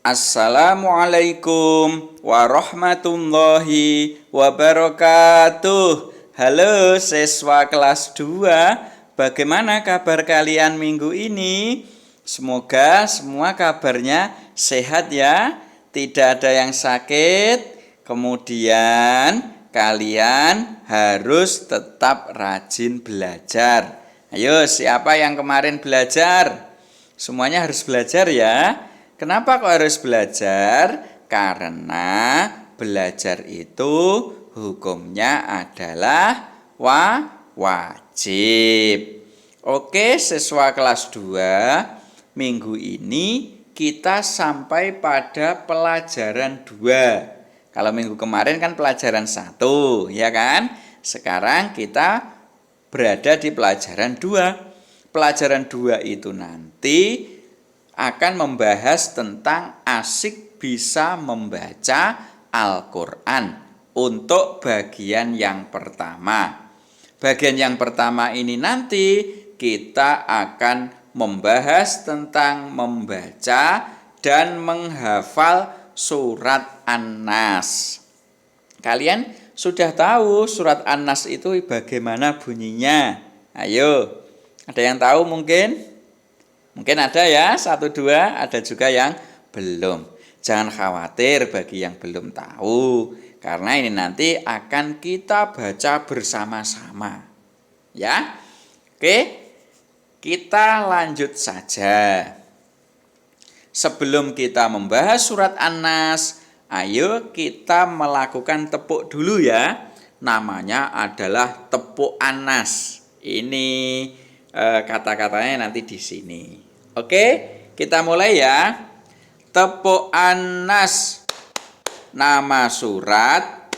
Assalamualaikum warahmatullahi wabarakatuh. Halo siswa kelas 2, bagaimana kabar kalian minggu ini? Semoga semua kabarnya sehat ya, tidak ada yang sakit. Kemudian kalian harus tetap rajin belajar. Ayo, siapa yang kemarin belajar? Semuanya harus belajar ya. Kenapa kok harus belajar? Karena belajar itu hukumnya adalah wajib. Oke, siswa kelas 2, minggu ini kita sampai pada pelajaran 2. Kalau minggu kemarin kan pelajaran 1, ya kan? Sekarang kita berada di pelajaran 2. Pelajaran 2 itu nanti akan membahas tentang asik bisa membaca Al-Quran untuk bagian yang pertama. Bagian yang pertama ini nanti kita akan membahas tentang membaca dan menghafal surat An-Nas. Kalian sudah tahu surat An-Nas itu bagaimana bunyinya? Ayo, ada yang tahu mungkin? Mungkin ada ya, 1, 2, ada juga yang belum. Jangan khawatir bagi yang belum tahu, karena ini nanti akan kita baca bersama-sama. Ya, oke, kita lanjut saja. Sebelum kita membahas surat An-Nas, ayo kita melakukan tepuk dulu ya. Namanya adalah tepuk An-Nas. Ini kata-katanya nanti di sini. Oke, kita mulai ya. Tepuk An-Nas. Nama surat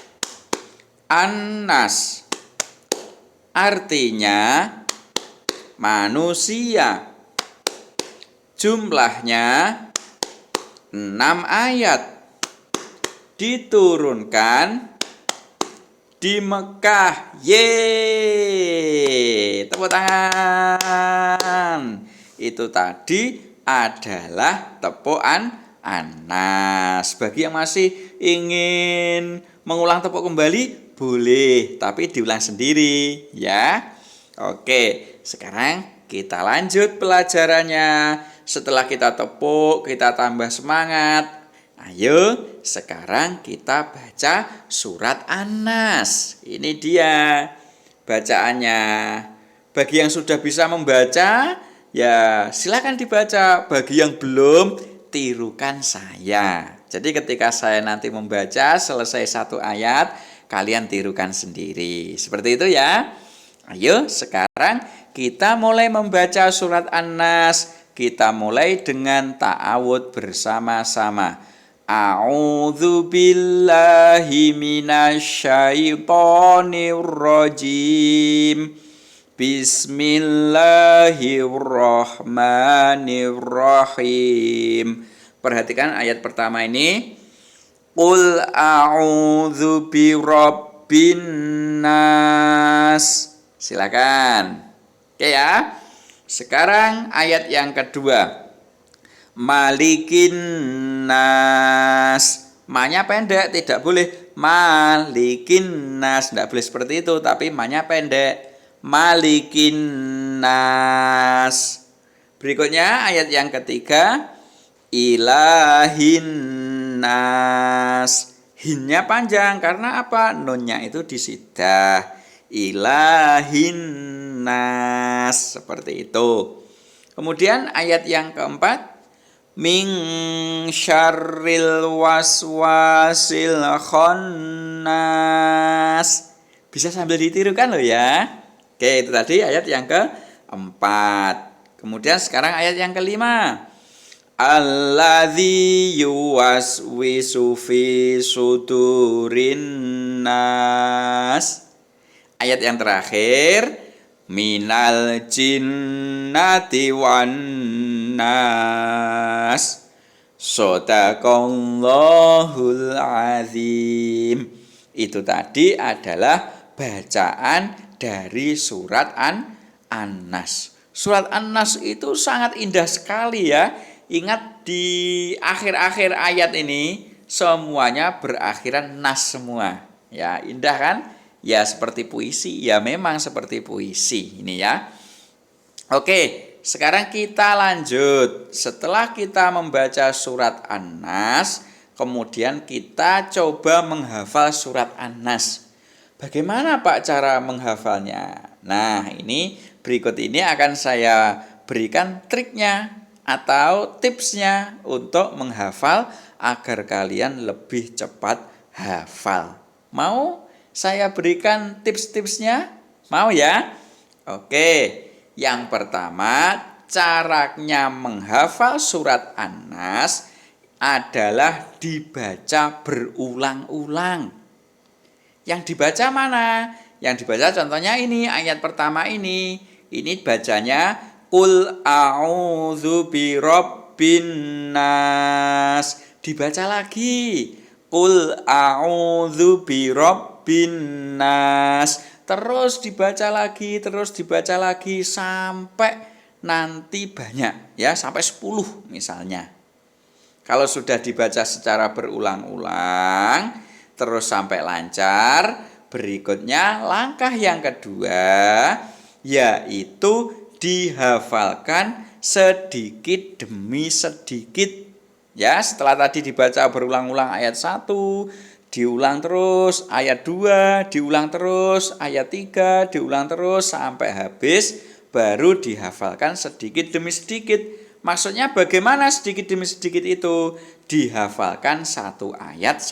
An-Nas. Artinya manusia. Jumlahnya 6 ayat. Diturunkan di Mekah. Yeay, tepuk tangan. Itu tadi adalah tepuk An-Nas. Bagi yang masih ingin mengulang tepuk kembali, boleh, tapi diulang sendiri ya. Oke, sekarang kita lanjut pelajarannya. Setelah kita tepuk, kita tambah semangat. Ayo, sekarang kita baca surat An-Nas. Ini dia bacaannya. Bagi yang sudah bisa membaca, ya silakan dibaca. Bagi yang belum, tirukan saya. Jadi ketika saya nanti membaca selesai 1 ayat, kalian tirukan sendiri. Seperti itu ya. Ayo, sekarang kita mulai membaca surat An-Nas. Kita mulai dengan ta'awudz bersama-sama. A'udzu billahi minasyaitonir rajim. Bismillahirrahmanirrahim. Perhatikan ayat pertama ini. Qul a'udzu birabbin nas. Silakan. Oke ya. Sekarang ayat yang kedua. Malikin nas. Ma-nya pendek, tidak boleh malikin nas, tidak boleh seperti itu, tapi ma-nya pendek. Malikin nas. Berikutnya ayat yang ketiga. Ilahin nas. Hinnya panjang karena apa? Nunnya itu disidah. Ilahin nas. Seperti itu. Kemudian ayat yang keempat. Min syarril waswasil khannas. Bisa sambil ditirukan loh ya. Oke, itu tadi ayat yang keempat. Kemudian sekarang ayat yang kelima. Alladzi yuwaswisu fi sudurin nas. Ayat yang terakhir. Minal jinnati wan nas. Shadaqallahul azim. Itu tadi adalah bacaan dari surat An-Nas. Surat An-Nas itu sangat indah sekali ya. Ingat di akhir-akhir ayat ini semuanya berakhiran nas semua. Ya, indah kan? Ya seperti puisi. Ya memang seperti puisi ini ya. Oke, sekarang kita lanjut. Setelah kita membaca surat An-Nas, kemudian kita coba menghafal surat An-Nas. Bagaimana Pak cara menghafalnya? Nah, ini berikut ini akan saya berikan triknya atau tipsnya untuk menghafal agar kalian lebih cepat hafal. Mau saya berikan tips-tipsnya? Mau ya? Oke, yang pertama caranya menghafal surat An-Nas adalah dibaca berulang-ulang. Yang dibaca mana? Yang dibaca contohnya ini, ayat pertama ini. Ini bacanya Qul a'udzu birabbin nas. Dibaca lagi. Qul a'udzu birabbin nas. Terus dibaca lagi sampai nanti banyak ya, sampai 10 misalnya. Kalau sudah dibaca secara berulang-ulang terus sampai lancar, berikutnya langkah yang kedua yaitu dihafalkan sedikit demi sedikit. Ya, setelah tadi dibaca berulang-ulang ayat 1, diulang terus ayat 2, diulang terus ayat 3, diulang terus sampai habis, baru dihafalkan sedikit demi sedikit. Maksudnya bagaimana sedikit demi sedikit itu? Dihafalkan satu ayat.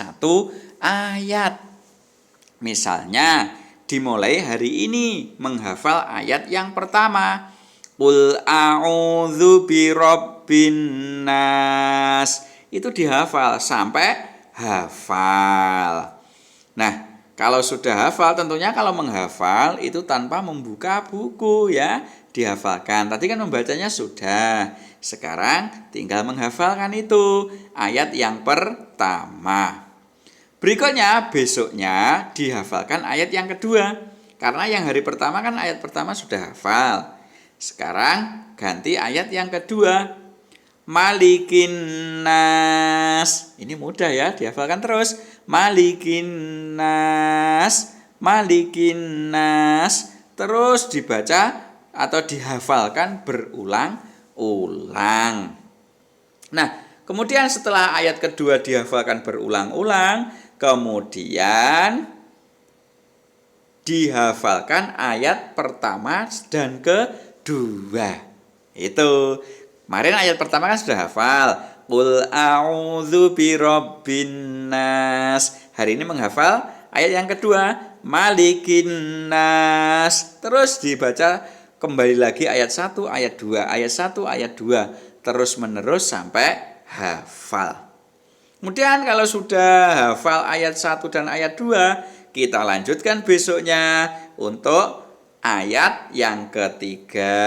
Misalnya dimulai hari ini menghafal ayat yang pertama. Qul a'udzu birabbin nas. Itu dihafal sampai hafal. Nah, kalau sudah hafal tentunya kalau menghafal itu tanpa membuka buku ya, dihafalkan. Tadi kan membacanya sudah. Sekarang tinggal menghafalkan itu ayat yang pertama. Berikutnya besoknya dihafalkan ayat yang kedua. Karena yang hari pertama kan ayat pertama sudah hafal. Sekarang ganti ayat yang kedua. Malikin nas. Ini mudah ya, dihafalkan terus. Malikin nas. Terus dibaca atau dihafalkan berulang-ulang. Nah, kemudian setelah ayat kedua dihafalkan berulang-ulang, kemudian dihafalkan ayat pertama dan kedua. Itu. Kemarin ayat pertama kan sudah hafal. Qul a'udzu birabbin nas. Hari ini menghafal ayat yang kedua, Malikin nas. Terus dibaca kembali lagi ayat 1, ayat 2, ayat 1, ayat 2. Terus menerus sampai hafal. Kemudian kalau sudah hafal ayat 1 dan ayat 2, kita lanjutkan besoknya untuk ayat yang ketiga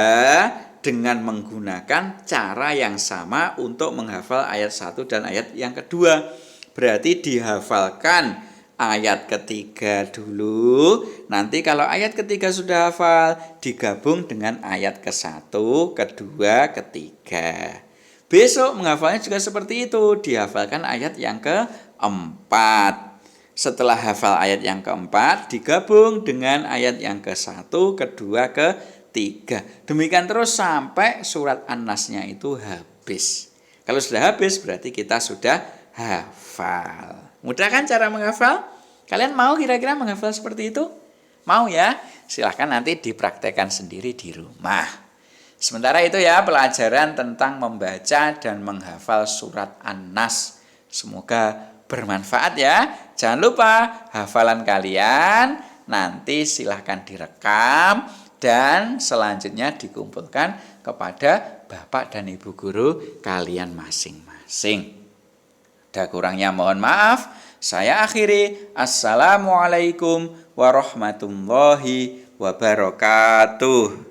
dengan menggunakan cara yang sama untuk menghafal ayat 1 dan ayat yang kedua. Berarti dihafalkan ayat ketiga dulu. Nanti kalau ayat ketiga sudah hafal, digabung dengan ayat ke-1, kedua, ketiga. Besok menghafalnya juga seperti itu. Dihafalkan ayat yang keempat. Setelah hafal ayat yang keempat, digabung dengan ayat yang ke-1, kedua, ketiga. Demikian terus sampai surat An-Nasnya itu habis. Kalau sudah habis berarti kita sudah hafal. Mudah kan cara menghafal? Kalian mau kira-kira menghafal seperti itu? Mau ya? Silahkan nanti dipraktekkan sendiri di rumah. Sementara itu ya pelajaran tentang membaca dan menghafal surat An-Nas. Semoga bermanfaat ya. Jangan lupa hafalan kalian nanti silahkan direkam dan selanjutnya dikumpulkan kepada Bapak dan Ibu guru kalian masing-masing. Ada kurangnya mohon maaf. Saya akhiri. Assalamualaikum warahmatullahi wabarakatuh.